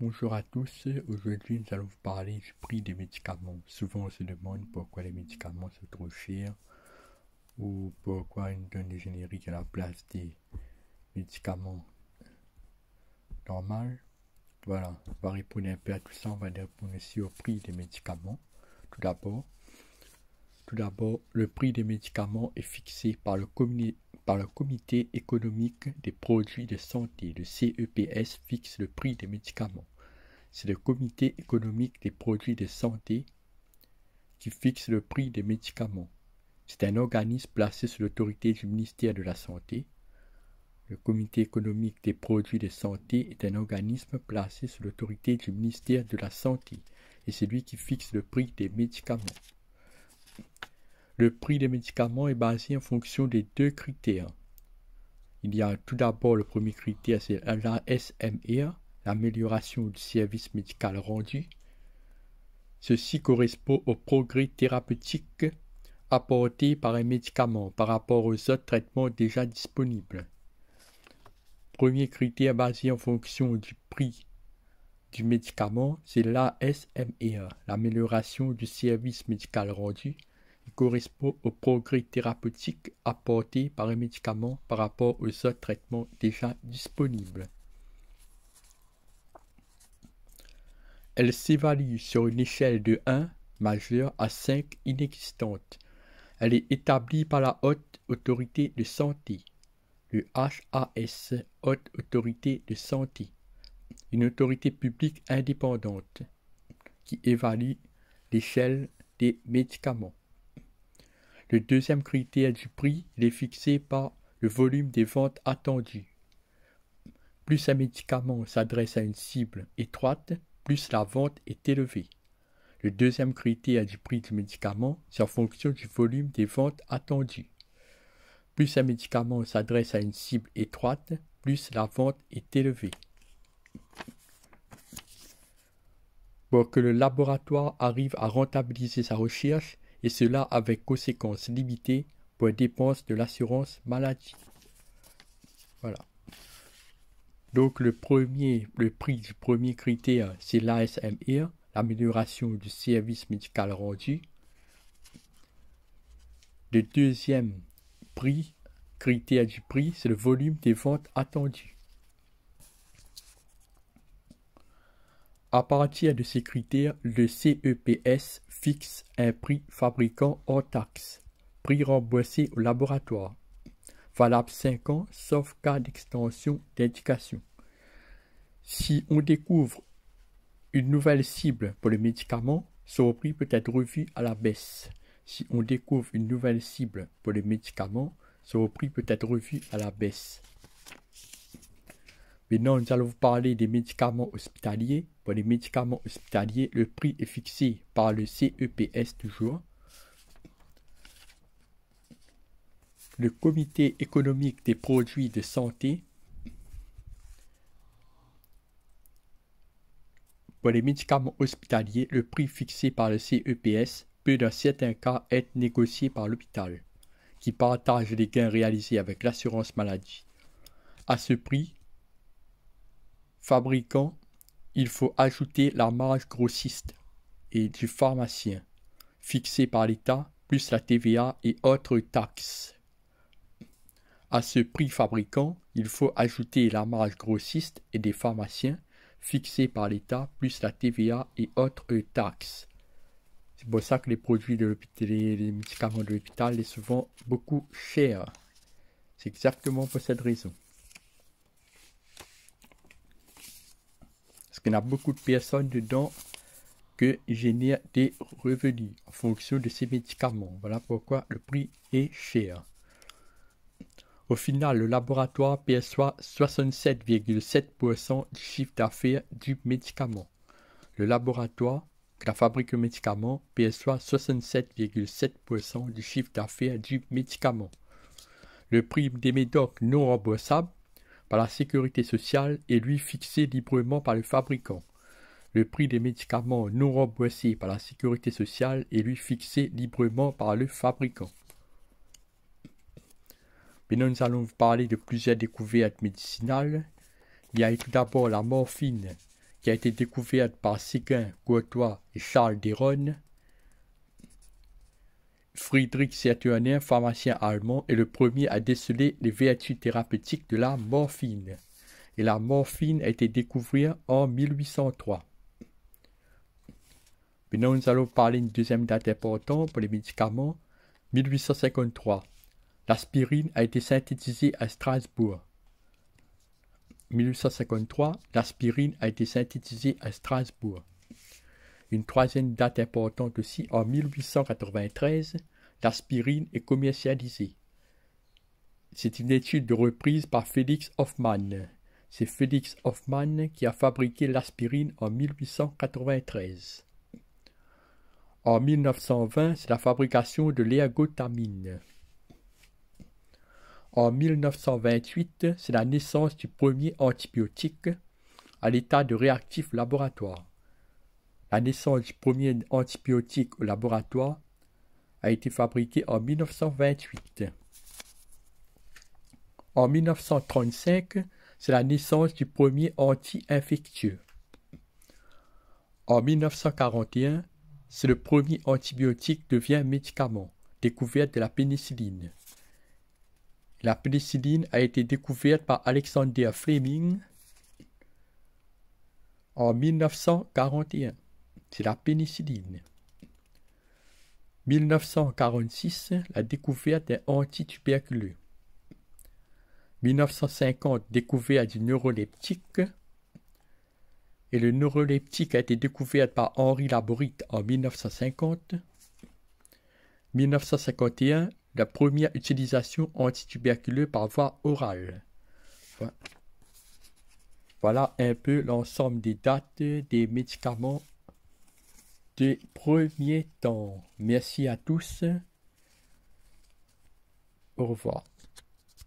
Bonjour à tous, aujourd'hui nous allons vous parler du prix des médicaments. Souvent on se demande pourquoi les médicaments sont trop chers ou pourquoi ils donnent des génériques à la place des médicaments normaux. Voilà, on va répondre un peu à tout ça, on va répondre aussi au prix des médicaments. Tout d'abord, le prix des médicaments est fixé par le Comité économique des produits de santé. Le CEPS fixe le prix des médicaments. C'est le Comité économique des produits de santé qui fixe le prix des médicaments. C'est un organisme placé sous l'autorité du ministère de la Santé. Le Comité économique des produits de santé est un organisme placé sous l'autorité du ministère de la Santé et c'est lui qui fixe le prix des médicaments. Le prix des médicaments est basé en fonction des deux critères. Il y a tout d'abord le premier critère, c'est l'ASMR, l'amélioration du service médical rendu. Ceci correspond au progrès thérapeutique apporté par un médicament par rapport aux autres traitements déjà disponibles. Premier critère basé en fonction du prix du médicament, c'est l'ASMR, l'amélioration du service médical rendu. Il correspond au progrès thérapeutique apporté par un médicament par rapport aux autres traitements déjà disponibles. Elle s'évalue sur une échelle de 1 majeure à 5 inexistante. Elle est établie par la Haute Autorité de Santé, le HAS, Haute Autorité de Santé, une autorité publique indépendante qui évalue l'échelle des médicaments. Le deuxième critère du prix est fixé par le volume des ventes attendues. Plus un médicament s'adresse à une cible étroite, plus la vente est élevée. Le deuxième critère du prix du médicament, c'est en fonction du volume des ventes attendues. Plus un médicament s'adresse à une cible étroite, plus la vente est élevée. Pour que le laboratoire arrive à rentabiliser sa recherche, et cela avec conséquences limitées pour les dépenses de l'assurance maladie. Voilà. Donc le prix du premier critère, c'est l'ASMR, l'amélioration du service médical rendu. Le deuxième critère du prix, c'est le volume des ventes attendues. À partir de ces critères, le CEPS fixe un prix fabricant hors taxe, prix remboursé au laboratoire, valable 5 ans, sauf cas d'extension d'indication. Si on découvre une nouvelle cible pour le médicament, son prix peut être revu à la baisse. Si on découvre une nouvelle cible pour le médicament, son prix peut être revu à la baisse. Maintenant, nous allons vous parler des médicaments hospitaliers. Pour les médicaments hospitaliers, le prix est fixé par le CEPS toujours. Le Comité économique des produits de santé. Pour les médicaments hospitaliers, le prix fixé par le CEPS peut dans certains cas être négocié par l'hôpital, qui partage les gains réalisés avec l'assurance maladie. À ce prix, fabricant, il faut ajouter la marge grossiste et du pharmacien, fixée par l'État, plus la TVA et autres taxes. À ce prix fabricant, il faut ajouter la marge grossiste et des pharmaciens, fixée par l'État, plus la TVA et autres taxes. C'est pour ça que les produits de l'hôpital, les médicaments de l'hôpital sont souvent beaucoup chers. C'est exactement pour cette raison. Parce qu'il y a beaucoup de personnes dedans qui génèrent des revenus en fonction de ces médicaments. Voilà pourquoi le prix est cher. Au final, le laboratoire perçoit 67,7% du chiffre d'affaires du médicament. Le laboratoire qui fabrique le médicament perçoit 67,7% du chiffre d'affaires du médicament. Le prix des médocs non remboursables par la sécurité sociale est lui fixé librement par le fabricant. Le prix des médicaments non remboursés par la sécurité sociale est lui fixé librement par le fabricant. Maintenant, nous allons vous parler de plusieurs découvertes médicinales. Il y a tout d'abord la morphine qui a été découverte par Séguin, Courtois et Charles Desronnes. Friedrich Saturnin, pharmacien allemand, est le premier à déceler les vertus thérapeutiques de la morphine. Et la morphine a été découverte en 1803. Maintenant, nous allons parler d'une deuxième date importante pour les médicaments. 1853. L'aspirine a été synthétisée à Strasbourg. 1853, l'aspirine a été synthétisée à Strasbourg. Une troisième date importante aussi, en 1893, l'aspirine est commercialisée. C'est une étude de reprise par Felix Hoffmann. C'est Felix Hoffmann qui a fabriqué l'aspirine en 1893. En 1920, c'est la fabrication de l'ergotamine. En 1928, c'est la naissance du premier antibiotique à l'état de réactif laboratoire. La naissance du premier antibiotique au laboratoire a été fabriquée en 1928. En 1935, c'est la naissance du premier anti-infectieux. En 1941, c'est le premier antibiotique devient médicament, découverte de la pénicilline. La pénicilline a été découverte par Alexander Fleming en 1941. C'est la pénicilline. 1946, la découverte d'un antituberculeux. 1950, découverte du neuroleptique. Et le neuroleptique a été découvert par Henri Laborit en 1950. 1951, la première utilisation antituberculeuse par voie orale. Voilà un peu l'ensemble des dates des médicaments des premiers temps. Merci à tous. Au revoir.